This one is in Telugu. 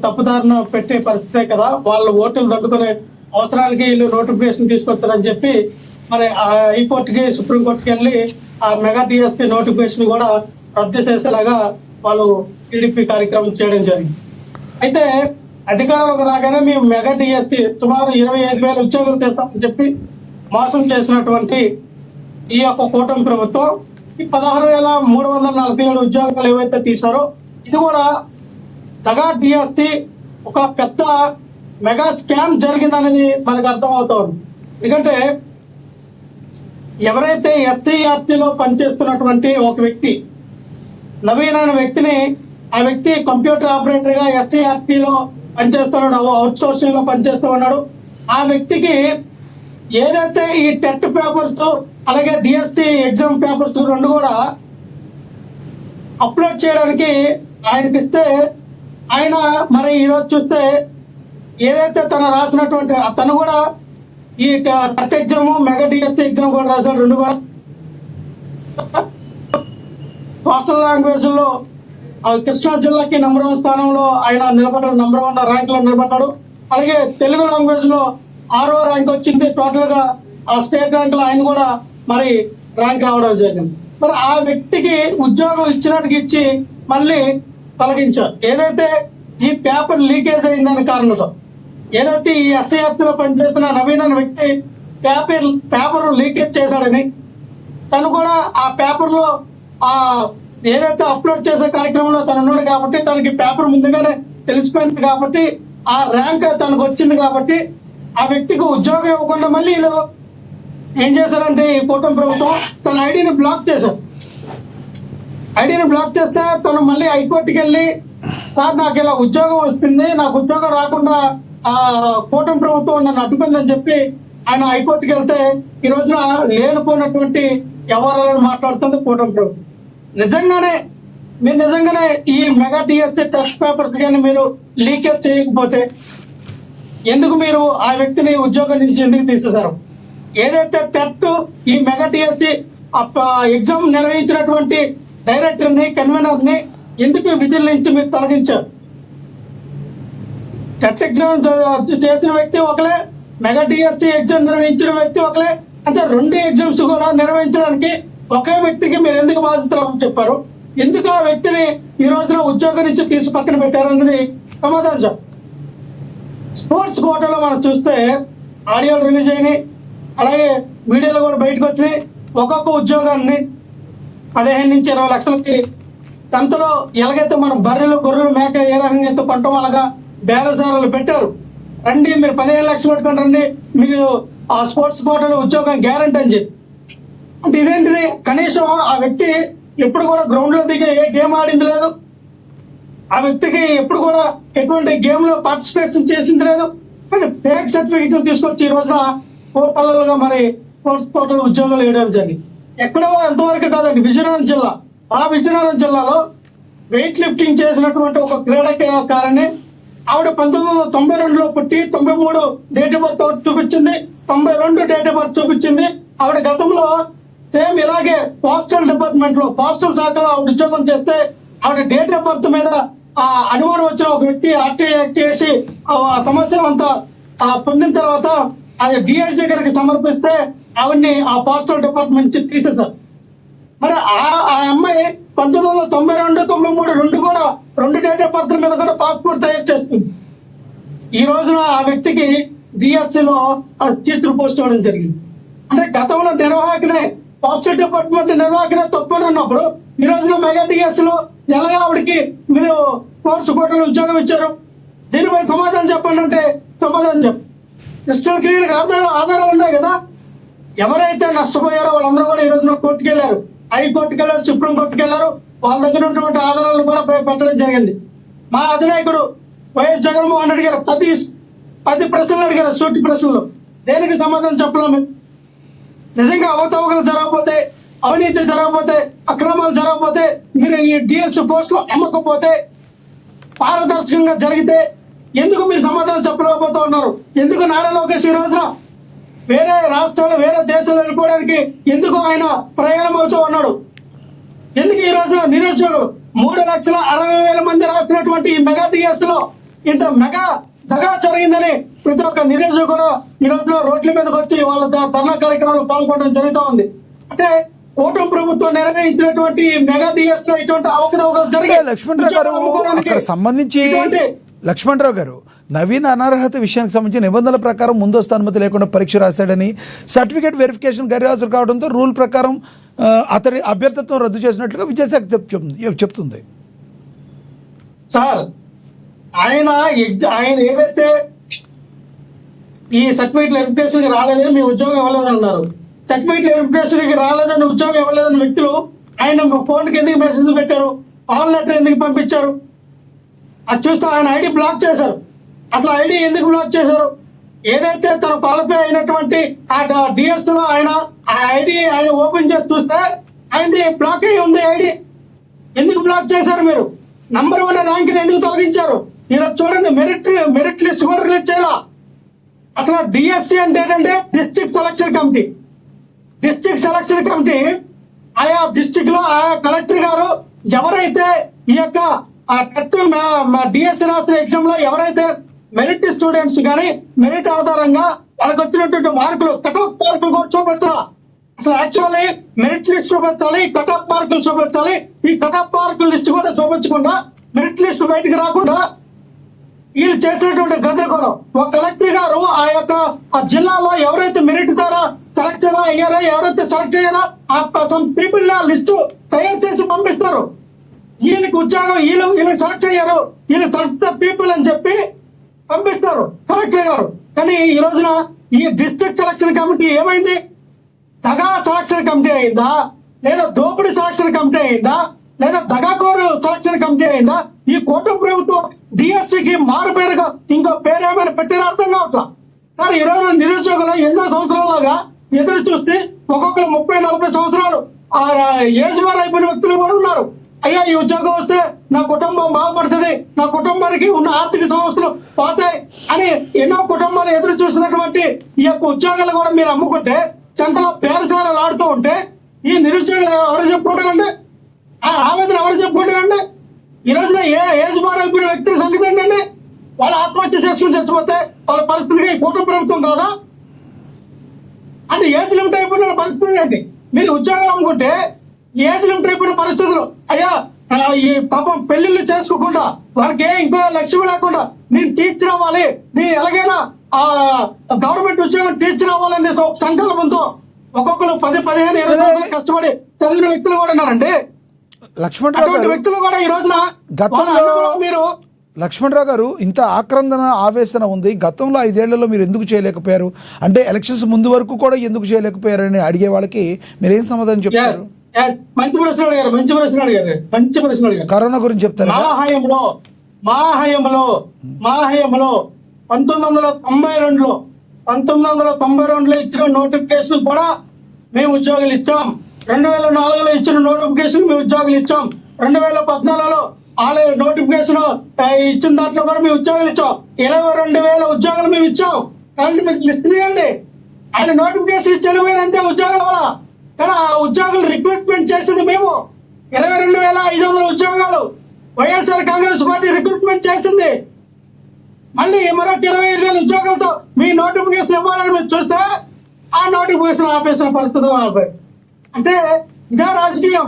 తప్పుదారిన పెట్టే పరిస్థితే కదా, వాళ్ళు ఓట్లు దండుకునే అవసరానికి వీళ్ళు నోటిఫికేషన్ తీసుకొస్తారని చెప్పి మరి హైకోర్టుకి సుప్రీంకోర్టుకి వెళ్ళి ఆ మెగా డిఎస్సి నోటిఫికేషన్ కూడా రద్దు చేసేలాగా వాళ్ళు టీడీపీ కార్యక్రమం చేయడం జరిగింది. అయితే అధికారంలోకి రాగానే మేము మెగా డిఎస్సి సుమారు 25,000 ఉద్యోగులు తెస్తామని చెప్పి మోసం చేసినటువంటి ఈ యొక్క కూటమి ప్రభుత్వం ఈ 16,347 ఉద్యోగాలు ఏవైతే తీశారో ఇది కూడా మెగా డిఎస్సి ఒక పెద్ద మెగా స్కామ్ జరిగిందనేది మనకు అర్థమవుతోంది. ఎందుకంటే ఎవరైతే ఎస్సీఆర్టీలో పనిచేస్తున్నటువంటి ఒక వ్యక్తి నవీన్ అనే వ్యక్తిని, ఆ వ్యక్తి కంప్యూటర్ ఆపరేటర్ గా ఎస్సీఆర్టీలో పనిచేస్తున్నాడు, అవుట్ సోర్సింగ్ లో పనిచేస్తూ ఉన్నాడు. ఆ వ్యక్తికి ఏదైతే ఈ టెట్ పేపర్స్ అలాగే డిఎస్సి ఎగ్జామ్ పేపర్స్ రెండు కూడా అప్లోడ్ చేయడానికి ఆయనకి ఇస్తే ఆయన మరి ఈరోజు చూస్తే ఏదైతే తను రాసినటువంటి తను కూడా ఈ TET exam mega DSC exam కూడా రాశాడు. రెండు కూడా సోషల్ లాంగ్వేజ్ లో కృష్ణా జిల్లాకి నంబర్ 1 స్థానంలో ఆయన నిలబడ్డాడు, నంబర్ 1 ర్యాంక్ లో నిలబడ్డాడు. అలాగే తెలుగు లాంగ్వేజ్ లో 6వ ర్యాంక్ వచ్చింది. టోటల్ గా ఆ స్టేట్ ర్యాంక్ లో ఆయన కూడా మరి ర్యాంక్ రావడం జరిగింది. మరి ఆ వ్యక్తికి ఉద్యోగం ఇచ్చినట్టుగా ఇచ్చి మళ్ళీ తొలగించారు. ఏదైతే ఈ పేపర్ లీకేజ్ అయిందని కారణంతో ఏదైతే ఈ ఎస్ఐఆర్టీలో పనిచేస్తున్న నవీన్ అనే వ్యక్తి పేపర్ లీకేజ్ చేశాడని తను కూడా ఆ పేపర్ లో ఆ ఏదైతే అప్లోడ్ చేసే కార్యక్రమంలో తను ఉన్నాడు కాబట్టి తనకి పేపర్ ముందుగానే తెలిసిపోయింది కాబట్టి ఆ ర్యాంక్ తనకు వచ్చింది కాబట్టి ఆ వ్యక్తికి ఉద్యోగం ఇవ్వకుండా మళ్ళీ వీళ్ళు ఏం చేశారంటే ఈ కూటమి ప్రభుత్వం తన ఐడిని బ్లాక్ చేశారు. ఐడిని బ్లాక్ చేస్తే తను మళ్ళీ హైకోర్టుకి వెళ్ళి సార్ నాకు ఇలా ఉద్యోగం వస్తుంది, నాకు ఉద్యోగం రాకుండా ఆ కూటమి ప్రభుత్వం నన్ను అడ్డుకుందని చెప్పి ఆయన హైకోర్టుకి వెళ్తే ఈ రోజున లేనిపోయినటువంటి వ్యవహారాలను మాట్లాడుతుంది కూటమి ప్రభుత్వం. నిజంగానే ఈ మెగా డిఎస్సి టెస్ట్ పేపర్స్ కానీ మీరు లీకేజ్ చేయకపోతే ఎందుకు మీరు ఆ వ్యక్తిని ఉద్యోగం నుంచి ఎందుకు తీసేశారు? ఏదైతే టెట్ ఈ మెగా డిఎస్సి ఎగ్జామ్ నిర్వహించినటువంటి డైరెక్టర్ ని కన్వీనర్ ని ఎందుకు విధుల నుంచి మీరు తొలగించారు? టెట్ ఎగ్జామ్ చేసిన వ్యక్తి ఒకలే, మెగా డిఎస్సి ఎగ్జామ్ నిర్వహించిన వ్యక్తి ఒకలే, అంటే 2 ఎగ్జామ్స్ కూడా నిర్వహించడానికి ఒకే వ్యక్తికి మీరు ఎందుకు బాధ్యతలు చెప్పారు? ఎందుకు ఆ వ్యక్తిని ఈ రోజున ఉద్యోగం నుంచి తీసి పక్కన పెట్టారు అన్నది సమాధానం చెప్పు. స్పోర్ట్స్ కోటాలో మనం చూస్తే ఆడియోలు రిలీజ్ అయినాయి, అలాగే మీడియాలో కూడా బయటకు వచ్చినాయి. ఒక్కొక్క ఉద్యోగాన్ని 15 నుంచి 20 లక్షలకి సంతలో ఎలాగైతే మనం బర్రెలు గొర్రెలు మేక ఏ రకంగా అయితే కొంటాం అలాగా బేరసారాలు పెట్టారు. రండి మీరు 15 లక్షలు పెట్టుకుని రండి, మీకు ఆ స్పోర్ట్స్ కోటాలో ఉద్యోగం గ్యారంటీ అని చెప్పి. అంటే ఇదేంటిది? కనీసం ఆ వ్యక్తి ఎప్పుడు కూడా గ్రౌండ్ లో దిగి ఏ గేమ్ ఆడింది లేదు, ఆ వ్యక్తికి ఎప్పుడు కూడా ఎటువంటి గేమ్ లో పార్టిసిపేషన్ చేసింది లేదు. కానీ ఫేక్ సర్టిఫికేట్లు తీసుకొచ్చి ఈ రోజున కోపల్లలుగా మరి స్పోర్ట్స్ కోటాలో ఉద్యోగాలు వేయడం జరిగింది. ఎక్కడో ఎంతవరకు కాదండి, విజయనగరం జిల్లా. ఆ విజయనగరం జిల్లాలో వెయిట్ లిఫ్టింగ్ చేసినటువంటి ఒక క్రీడాకారిణి ఆవిడ 1992లో పుట్టి 93 డేట్ ఆఫ్ బర్త్ చూపించింది, 92 డేట్ ఆఫ్ బర్త్ చూపించింది. ఆవిడ గతంలో సేమ్ ఇలాగే పోస్టల్ డిపార్ట్మెంట్ లో పోస్టల్ శాఖలో ఆవిడ ఉద్యోగం చేస్తే ఆవిడ డేట్ ఆఫ్ బర్త్ మీద ఆ అనుమానం వచ్చిన ఒక వ్యక్తి ఆర్టీఐ యాక్ట్ చేసి ఆ సంవత్సరం అంతా పొందిన తర్వాత అది డిఎస్ దగ్గరికి సమర్పిస్తే ఆవిడ్ని ఆ పోస్టల్ డిపార్ట్మెంట్ నుంచి తీసేశారు. మరి ఆ అమ్మాయి 1992, 93 కూడా 2 డేట్ ఆఫ్ బర్త్ మీద కూడా పాస్పోర్ట్ తయారు చేస్తుంది. ఈ రోజున ఆ వ్యక్తికి డిఎస్సిలో టీచర్ పోస్ట్ ఇవ్వడం జరిగింది. అంటే గతంలో నిర్వాహకనే పోస్టల్ డిపార్ట్మెంట్ నిర్వాహకనే తప్పని అన్నప్పుడు ఈ రోజున మెగా డిఎస్సిలో ఎలాగా ఆవిడకి మీరు కోర్సు కోటలో ఉద్యోగం ఇచ్చారు? దీనిపై సమాధానం చెప్పండి అంటే సమాధానం చెప్పు. క్రిస్టల్ క్లియర్ ఆధారాలు ఉన్నాయి కదా. ఎవరైతే నష్టపోయారో వాళ్ళందరూ కూడా ఈ రోజున కోర్టుకు వెళ్ళారు, హైకోర్టుకు వెళ్ళారు, సుప్రీం కోర్టుకు వెళ్ళారు. వాళ్ళ దగ్గర ఉన్నటువంటి ఆధారాలను కూడా పెట్టడం జరిగింది. మా అధినాయకుడు వైఎస్ జగన్మోహన్ రెడ్డి గారు 10 ప్రశ్నలు అడిగారు, సూటి ప్రశ్నలు. దేనికి సమాధానం చెప్పలేము. నిజంగా అవతవకలు జరగకపోతే, అవినీతి జరగకపోతే, అక్రమాలు జరగకపోతే, మీరు ఈ డిఎస్సి పోస్టులు అమ్మకపోతే, పారదర్శకంగా జరిగితే ఎందుకు మీరు సమాధానం చెప్పలేకపోతూ ఉన్నారు? ఎందుకు నారా లోకేష్ ఈ రోజున వేరే రాష్ట్రాలు వేరే దేశాలు వెళ్ళిపోవడానికి ఎందుకు ఆయన ప్రయాణం అవుతూ ఉన్నాడు? ఎందుకు ఈ రోజున నిరుద్యోగులు 3,60,000 మంది రాసినటువంటి ఈ మెగా డిఎస్ లో ఇంత మెగా దగా జరిగిందని ప్రతి ఒక్క నిరుద్యోగులు కూడా ఈ రోజున రోడ్ల మీదకి వచ్చి వాళ్ళ ధర్నా కార్యక్రమంలో పాల్గొనడం జరుగుతూ ఉంది. అంటే కూటమి ప్రభుత్వం నిర్వహించినటువంటి మెగా డిఎస్ లో ఇటువంటి అవకతవకలు జరిగాయి. లక్ష్మణరావు గారు అక్కడ సంబంధించి లక్ష్మణరావు గారు నవీన్ అనర్హత విషయానికి సంబంధించి నిబంధనల ప్రకారం ముందస్తు అనుమతి లేకుండా పరీక్ష రాశాడని సర్టిఫికేట్ వెరిఫికేషన్ గైర్హాజరు కావడంతో రూల్ ప్రకారం అతడి అభ్యర్థిత్వం రద్దు చేసినట్లుగా విద్యాశాఖ చెప్తుంది. సార్ ఆయన ఏదైతే ఈ సర్టిఫికేట్ వెరిఫికేషన్ రాలేదని మీ ఉద్యోగం ఇవ్వలేదని అన్నారు. సర్టిఫికేట్ వెరిఫికేషన్ రాలేదని ఉద్యోగం ఇవ్వలేదని వ్యక్తులు ఆయన ఫోన్కి ఎందుకు మెసేజ్ పెట్టారు, ఆల్ లెటర్ ఎందుకు పంపించారు? అది చూస్తే ఆయన ఐడి బ్లాక్ చేశారు. అసలు ఐడి ఎందుకు బ్లాక్ చేశారు? ఏదైతే తన క్వాలిఫై అయినటువంటి ఆ డిఎస్ లో ఆయన ఆ ఐడి ఆయన ఓపెన్ చేసి చూస్తే ఆయనది బ్లాక్ అయ్యి ఉంది ఐడి. ఎందుకు బ్లాక్ చేశారు? మీరు నంబర్ 1 ర్యాంక్ ఎందుకు తొలగించారు? మీరు చూడండి, మెరిట్ లిస్ట్ కూడా రిలీజ్ చేయాల. అసలు డిఎస్సి అంటే ఏంటంటే district selection committee. District selection committee ఆయా డిస్ట్రిక్ట్ లో ఆయా కలెక్టర్ గారు ఎవరైతే ఈ యొక్క డిఎస్సి రాసిన ఎగ్జామ్ లో ఎవరైతే మెరిట్ స్టూడెంట్స్ కానీ మెరిట్ ఆధారంగా వాళ్ళకి వచ్చినటువంటి మార్కులు కటాఫ్ మార్కులు కూడా చూపించాలి. అసలు యాక్చువల్లీ మెరిట్ లిస్ట్ చూపించాలి, కటాఫ్ మార్కులు చూపించాలి. ఈ కటాఫ్ మార్కుల లిస్ట్ కూడా చూపించకుండా మెరిట్ లిస్ట్ బయటకు రాకుండా వీళ్ళు చేసినటువంటి గందరగోళం. ఒక కలెక్టర్ గారు ఆ యొక్క ఆ జిల్లాలో ఎవరైతే మెరిట్ ద్వారా సెలెక్ట్ అయ్యారో, ఎవరైతే సెలెక్ట్ అయ్యారో ఆ సమ్ పీపుల్ లిస్టు తయారు చేసి పంపిస్తారు. వీళ్ళకి ఉద్యోగం వీళ్ళు సెలెక్ట్ అయ్యారు, వీళ్ళు సెలెక్ట్ ద పీపుల్ అని చెప్పి పంపిస్తారు కలెక్టర్ గారు. కానీ ఈ రోజున ఈ డిస్ట్రిక్ట్ సెలక్షన్ కమిటీ ఏమైంది? దగా సెలక్షన్ కమిటీ అయిందా, లేదా దోపిడీ సెలక్షన్ కమిటీ అయిందా, లేదా దగాకోరు సెలక్షన్ కమిటీ అయిందా? ఈ కూటమి ప్రభుత్వం డిఎస్సికి మారు పేరుగా ఇంకో పేరు ఏమైనా పెట్టారో అర్థం కావట్లా. సార్ ఈ రోజు నిరుద్యోగులు ఎన్నో సంవత్సరాలుగా ఎదురు చూస్తే ఒక్కొక్కరు 30-40 సంవత్సరాలు ఆ ఏజ్ బార్ అయిపోయిన వ్యక్తులు కూడా ఉన్నారు. అయ్యా ఈ ఉద్యోగం వస్తే నా కుటుంబం బాగుపడుతుంది, నా కుటుంబానికి ఉన్న ఆర్థిక సమస్యలు పోతాయి అని ఎన్నో కుటుంబాలు ఎదురు చూసినటువంటి ఈ యొక్క ఉద్యోగాలు కూడా మీరు అమ్ముకుంటే చెంతలో పేరసారాలు ఆడుతూ ఉంటే ఈ నిరుద్యోగులు ఎవరు చెప్పుకుంటారండి? ఆ ఆవేదన ఎవరు చెప్పుకుంటారండి? ఈ రోజున ఏజ్ బార్ అయిపోయిన వ్యక్తుల సంగతి ఏంటండి? వాళ్ళు ఆత్మహత్య చేసుకుని చచ్చిపోతే వాళ్ళ పరిస్థితిగా ఈ కూటమి ప్రభుత్వం కాదా? అంటే ఏజ్ లిమిట్ అయిపోయిన పరిస్థితి ఏంటి? మీరు ఉద్యోగాలు అమ్ముకుంటే ఏజ్ లిమిట్ అయిపోయిన పరిస్థితులు. అయ్యా ఈ పాపం పెళ్లిళ్ళు చేసుకోకుండా వాళ్ళకి ఇంకో లక్ష్యం లేకుండా నేను టీచర్ అవ్వాలి, నేను ఎలాగైనా ఆ గవర్నమెంట్ ఉద్యోగం టీచర్ అవ్వాలనే సంకల్పంతో ఒక్కొక్కరు 10-15-20 కష్టపడి చదివిన వ్యక్తులు కూడా ఉన్నారండి. లక్ష్మణరావు వ్యక్తులు కూడా ఈ రోజున గతంలో మీరు లక్ష్మణరావు గారు ఇంత ఆక్రందన ఆవేశన ఉంది. గతంలో 5 ఏళ్లలో మీరు ఎందుకు చేయలేకపోయారు అంటే ఎలక్షన్స్ ముందు వరకు కూడా ఎందుకు చేయలేకపోయారని అడిగే వాళ్ళకి మీరు ఏం సమాధానం చెప్తారు? మంచి ప్రశ్న అడిగారు. కరోనా గురించి చెప్తారు. మా హయాంలో 1992లో ఇచ్చిన నోటిఫికేషన్ కూడా మేము ఉద్యోగులు ఇచ్చాం. 2004లో ఇచ్చిన నోటిఫికేషన్ మేము ఉద్యోగులు ఇచ్చాం. 2014లో నోటిఫికేషన్ ఇచ్చిన దాంట్లో కూడా మేము ఉద్యోగాలు ఇచ్చాం. 22,000 ఉద్యోగాలు మేము ఇచ్చాం. కాబట్టి మీకు లిస్ట్ తీయండి. ఆయన నోటిఫికేషన్ ఇచ్చిన అంతే ఉద్యోగాల వల్ల. కానీ ఆ ఉద్యోగులు రిక్రూట్మెంట్ చేసింది మేము. 22,500 ఉద్యోగాలు వైఎస్ఆర్ కాంగ్రెస్ పార్టీ రిక్రూట్మెంట్ చేసింది. మళ్ళీ మరొక 25,000 ఉద్యోగాలతో మీ నోటిఫికేషన్ ఇవ్వాలని మీరు చూస్తే ఆ నోటిఫికేషన్ ఆపేసిన పరిస్థితులు అంటే ఇదే రాజకీయం.